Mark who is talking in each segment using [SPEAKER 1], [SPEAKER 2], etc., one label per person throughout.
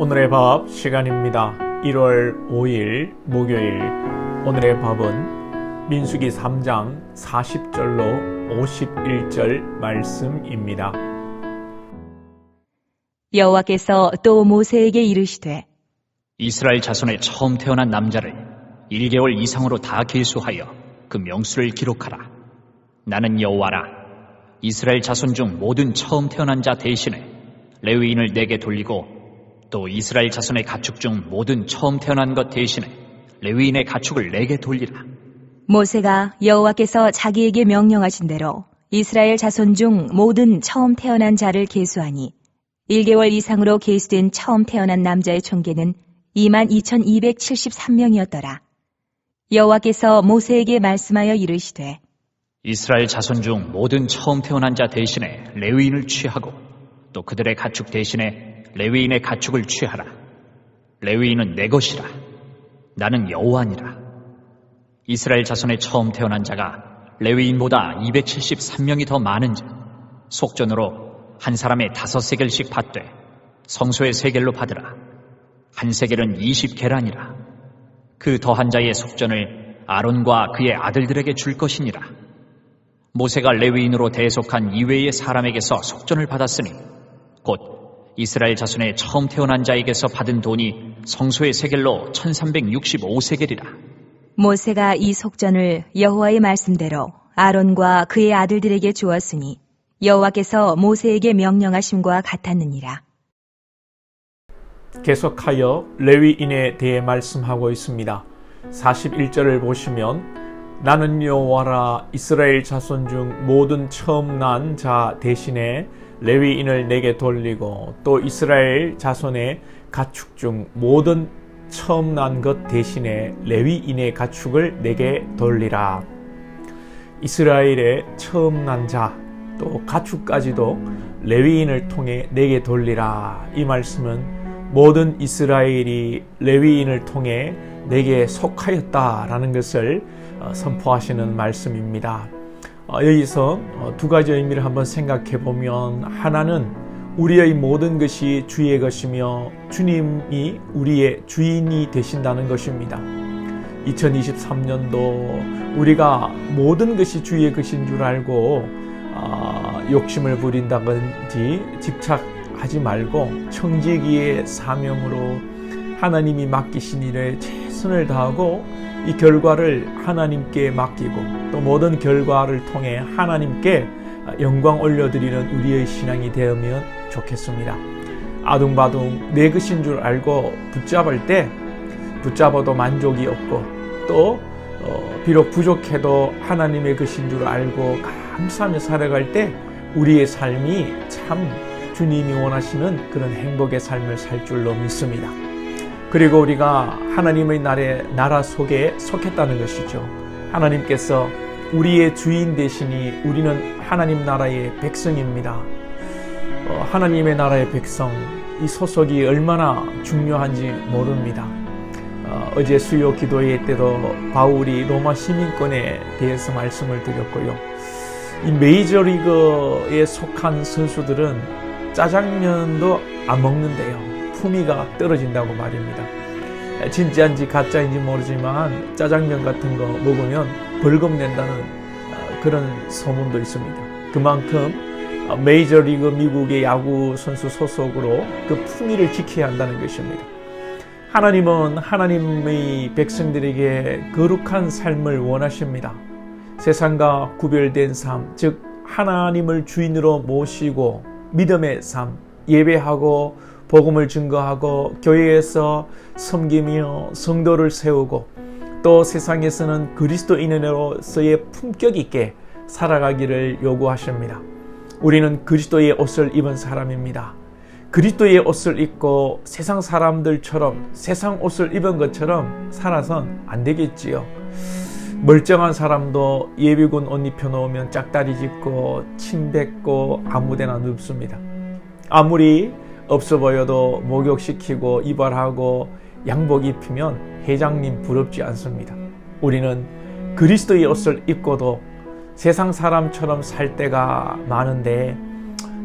[SPEAKER 1] 오늘의 밥 시간입니다. 1월 5일 목요일. 오늘의 밥은 민수기 3장 40절로 51절 말씀입니다.
[SPEAKER 2] 여호와께서 또 모세에게 이르시되
[SPEAKER 3] 이스라엘 자손의 처음 태어난 남자를 1개월 이상으로 다 계수하여 그 명수를 기록하라. 나는 여호와라. 이스라엘 자손 중 모든 처음 태어난 자 대신에 레위인을 내게 돌리고 또 이스라엘 자손의 가축 중 모든 처음 태어난 것 대신에 레위인의 가축을 내게 돌리라.
[SPEAKER 2] 모세가 여호와께서 자기에게 명령하신 대로 이스라엘 자손 중 모든 처음 태어난 자를 계수하니 1개월 이상으로 계수된 처음 태어난 남자의 총계는 22,273명이었더라. 여호와께서 모세에게 말씀하여 이르시되
[SPEAKER 3] 이스라엘 자손 중 모든 처음 태어난 자 대신에 레위인을 취하고 또 그들의 가축 대신에 레위인의 가축을 취하라. 레위인은 내 것이라. 나는 여호와니라. 이스라엘 자손의 처음 태어난 자가 레위인보다 273명이 더 많은즉 속전으로 한 사람의 5세겔씩 받되 성소의 세겔로 받으라. 한 세겔은 20계란이라. 그 더한 자의 속전을 아론과 그의 아들들에게 줄 것이니라. 모세가 레위인으로 대속한 이외의 사람에게서 속전을 받았으니 곧 이스라엘 자손의 처음 태어난 자에게서 받은 돈이 성소의 세겔로 1365세겔이라.
[SPEAKER 2] 모세가 이 속전을 여호와의 말씀대로 아론과 그의 아들들에게 주었으니 여호와께서 모세에게 명령하심과 같았느니라.
[SPEAKER 1] 계속하여 레위인에 대해 말씀하고 있습니다. 41절을 보시면 나는 여호와라. 이스라엘 자손 중 모든 처음 난 자 대신에 레위인을 내게 돌리고 또 이스라엘 자손의 가축 중 모든 처음 난 것 대신에 레위인의 가축을 내게 돌리라. 이스라엘의 처음 난 자 또 가축까지도 레위인을 통해 내게 돌리라. 이 말씀은 모든 이스라엘이 레위인을 통해 내게 속하였다라는 것을 선포하시는 말씀입니다. 여기서 두 가지 의미를 한번 생각해 보면, 하나는 우리의 모든 것이 주의 것이며 주님이 우리의 주인이 되신다는 것입니다. 2023년도 우리가 모든 것이 주의 것인 줄 알고 욕심을 부린다든지 집착하지 말고 청지기의 사명으로 하나님이 맡기신 일에 최선을 다하고 이 결과를 하나님께 맡기고 또 모든 결과를 통해 하나님께 영광 올려드리는 우리의 신앙이 되면 좋겠습니다. 아둥바둥 내 것인 줄 알고 붙잡을 때 붙잡아도 만족이 없고 또 비록 부족해도 하나님의 것인 줄 알고 감사하며 살아갈 때 우리의 삶이 참 주님이 원하시는 그런 행복의 삶을 살 줄로 믿습니다. 그리고 우리가 하나님의 나라 속에 속했다는 것이죠. 하나님께서 우리의 주인 되시니 우리는 하나님 나라의 백성입니다. 하나님의 나라의 백성, 이 소속이 얼마나 중요한지 모릅니다. 어제 수요 기도회 때도 바울이 로마 시민권에 대해서 말씀을 드렸고요. 이 메이저리그에 속한 선수들은 짜장면도 안 먹는데요. 품위가 떨어진다고 말입니다. 진짜인지 가짜인지 모르지만 짜장면 같은 거 먹으면 벌금 낸다는 그런 소문도 있습니다. 그만큼 메이저리그 미국의 야구 선수 소속으로 그 품위를 지켜야 한다는 것입니다. 하나님은 하나님의 백성들에게 거룩한 삶을 원하십니다. 세상과 구별된 삶, 즉 하나님을 주인으로 모시고 믿음의 삶, 예배하고 복음을 증거하고 교회에서 섬기며 성도를 세우고 또 세상에서는 그리스도인으로서의 품격 있게 살아가기를 요구하십니다. 우리는 그리스도의 옷을 입은 사람입니다. 그리스도의 옷을 입고 세상 사람들처럼 세상 옷을 입은 것처럼 살아선 안 되겠지요. 멀쩡한 사람도 예비군 옷 입혀놓으면 짝다리 짚고 침 뱉고 아무데나 눕습니다. 아무리 없어 보여도 목욕시키고 이발하고 양복 입히면 회장님 부럽지 않습니다. 우리는 그리스도의 옷을 입고도 세상 사람처럼 살 때가 많은데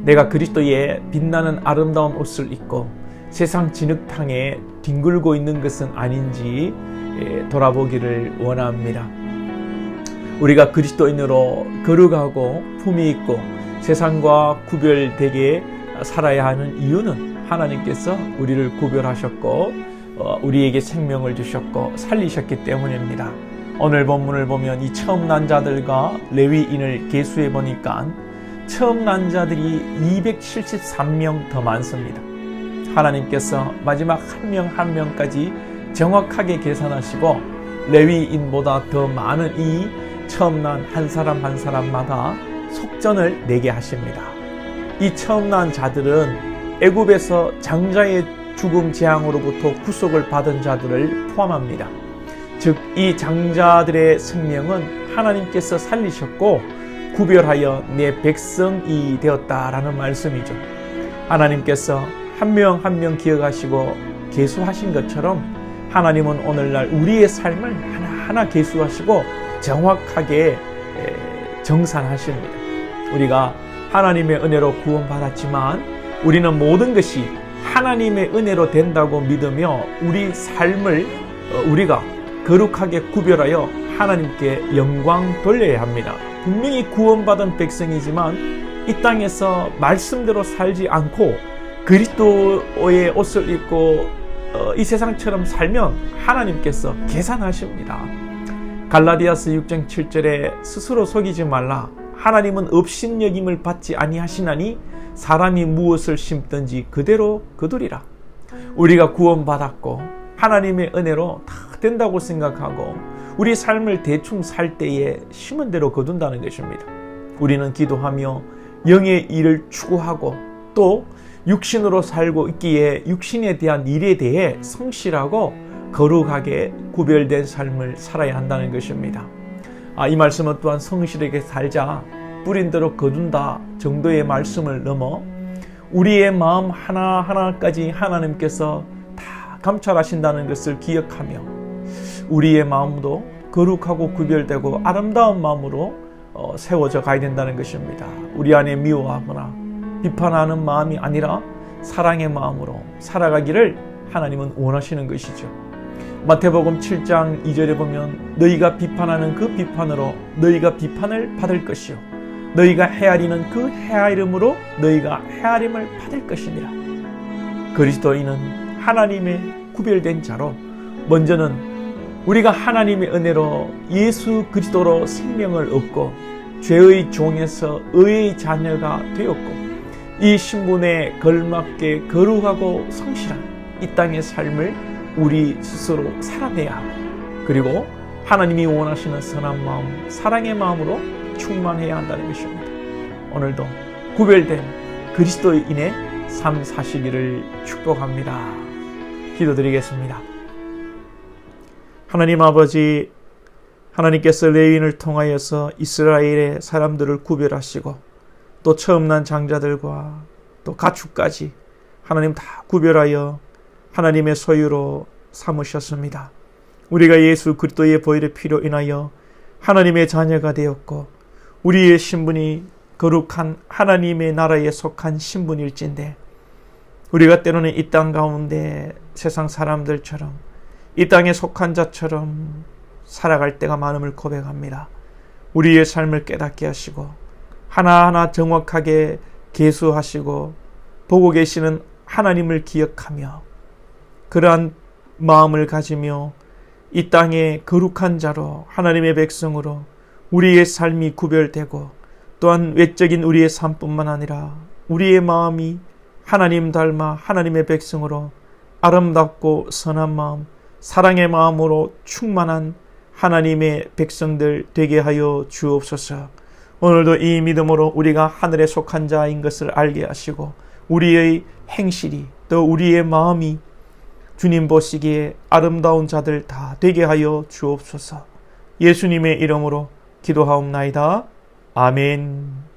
[SPEAKER 1] 내가 그리스도의 빛나는 아름다운 옷을 입고 세상 진흙탕에 뒹굴고 있는 것은 아닌지 돌아보기를 원합니다. 우리가 그리스도인으로 거룩하고 품위 있고 세상과 구별되게 살아야 하는 이유는 하나님께서 우리를 구별하셨고 우리에게 생명을 주셨고 살리셨기 때문입니다. 오늘 본문을 보면 이 처음 난 자들과 레위인을 계수해 보니까 처음 난 자들이 273명 더 많습니다. 하나님께서 마지막 한 명 한 명까지 정확하게 계산하시고 레위인보다 더 많은 이 처음 난 한 사람 한 사람마다 속전을 내게 하십니다. 이 처음 난 자들은 애굽에서 장자의 죽음 재앙으로부터 구속을 받은 자들을 포함합니다. 즉 이 장자들의 생명은 하나님께서 살리셨고 구별하여 내 백성이 되었다라는 말씀이죠. 하나님께서 한 명 한 명 기억하시고 계수하신 것처럼 하나님은 오늘날 우리의 삶을 하나하나 계수하시고 정확하게 정산하십니다. 우리가 하나님의 은혜로 구원받았지만 우리는 모든 것이 하나님의 은혜로 된다고 믿으며 우리 삶을 우리가 거룩하게 구별하여 하나님께 영광 돌려야 합니다. 분명히 구원받은 백성이지만 이 땅에서 말씀대로 살지 않고 그리스도의 옷을 입고 이 세상처럼 살면 하나님께서 계산하십니다. 갈라디아서 6장 7절에 스스로 속이지 말라. 하나님은 업신여김을 받지 아니하시나니 사람이 무엇을 심든지 그대로 거두리라. 우리가 구원받았고 하나님의 은혜로 다 된다고 생각하고 우리 삶을 대충 살 때에 심은 대로 거둔다는 것입니다. 우리는 기도하며 영의 일을 추구하고 또 육신으로 살고 있기에 육신에 대한 일에 대해 성실하고 거룩하게 구별된 삶을 살아야 한다는 것입니다. 이 말씀은 또한 성실하게 살자 뿌린 대로 거둔다 정도의 말씀을 넘어 우리의 마음 하나하나까지 하나님께서 다 감찰하신다는 것을 기억하며 우리의 마음도 거룩하고 구별되고 아름다운 마음으로 세워져 가야 된다는 것입니다. 우리 안에 미워하거나 비판하는 마음이 아니라 사랑의 마음으로 살아가기를 하나님은 원하시는 것이죠. 마태복음 7장 2절에 보면 너희가 비판하는 그 비판으로 너희가 비판을 받을 것이요 너희가 헤아리는 그 헤아림으로 너희가 헤아림을 받을 것이니라. 그리스도인은 하나님의 구별된 자로 먼저는 우리가 하나님의 은혜로 예수 그리스도로 생명을 얻고 죄의 종에서 의의 자녀가 되었고 이 신분에 걸맞게 거룩하고 성실한 이 땅의 삶을 우리 스스로 살아내야 하고 그리고 하나님이 원하시는 선한 마음, 사랑의 마음으로 충만해야 한다는 것입니다. 오늘도 구별된 그리스도인의 삶 사시기를 축복합니다. 기도드리겠습니다. 하나님 아버지, 하나님께서 레위인을 통하여서 이스라엘의 사람들을 구별하시고 또 처음 난 장자들과 또 가축까지 하나님 다 구별하여 하나님의 소유로 삼으셨습니다. 우리가 예수 그리스도의 보혈의 피로 인하여 하나님의 자녀가 되었고 우리의 신분이 거룩한 하나님의 나라에 속한 신분일진데 우리가 때로는 이 땅 가운데 세상 사람들처럼 이 땅에 속한 자처럼 살아갈 때가 많음을 고백합니다. 우리의 삶을 깨닫게 하시고 하나하나 정확하게 계수하시고 보고 계시는 하나님을 기억하며 그러한 마음을 가지며 이 땅에 거룩한 자로 하나님의 백성으로 우리의 삶이 구별되고 또한 외적인 우리의 삶뿐만 아니라 우리의 마음이 하나님 닮아 하나님의 백성으로 아름답고 선한 마음, 사랑의 마음으로 충만한 하나님의 백성들 되게 하여 주옵소서. 오늘도 이 믿음으로 우리가 하늘에 속한 자인 것을 알게 하시고 우리의 행실이 또 우리의 마음이 주님 보시기에 아름다운 자들 다 되게 하여 주옵소서. 예수님의 이름으로 기도하옵나이다. 아멘.